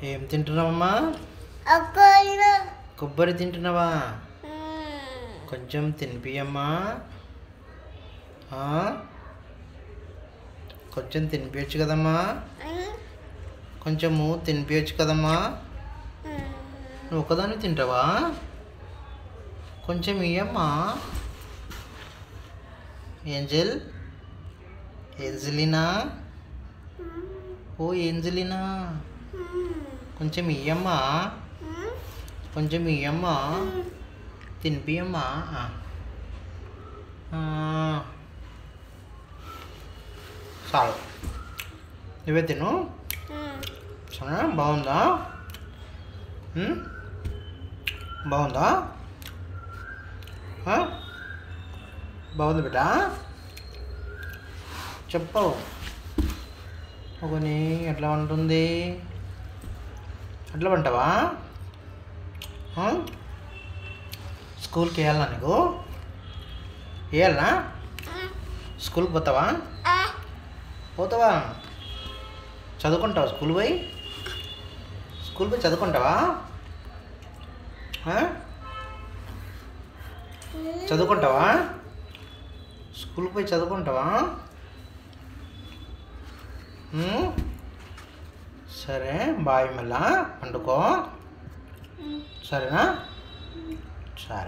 ఏం తింటున్నావమ్మా? కొబ్బరి తింటున్నావా? కొంచెం తినిపియమ్మా. కొంచెం తినిపించచ్చు కదమ్మా. కొంచెము తినిపించచ్చు కదమ్మా. నువ్వు ఒకదాన్ని తింటావా? కొంచెం ఇయ్యమ్మా. ఏంజెల్, ఏంజలినా, ఓ ఏంజలినా, కొంచెం ఇయ్యమ్మా. కొంచెం ఇయ్యమ్మా. తినిపియమ్మా. చాలు, నువ్వే తిను. సరే, బాగుందా? బాగుందా? బాగుంది బిడ్డ. చెప్పు ఒకని ఎట్లా ఉంటుంది? ఎట్లా పంటావా? స్కూల్కి వేయాలనా నీకు? వేయాలనా? స్కూల్కి పోతావా? పోతావా? చదువుకుంటావా? స్కూల్ పోయి చదువుకుంటావా? చదువుకుంటావా? స్కూల్కి పోయి చదువుకుంటావా? సరే, బాయ్. మళ్ళా పండుకో, సరేనా? సరే.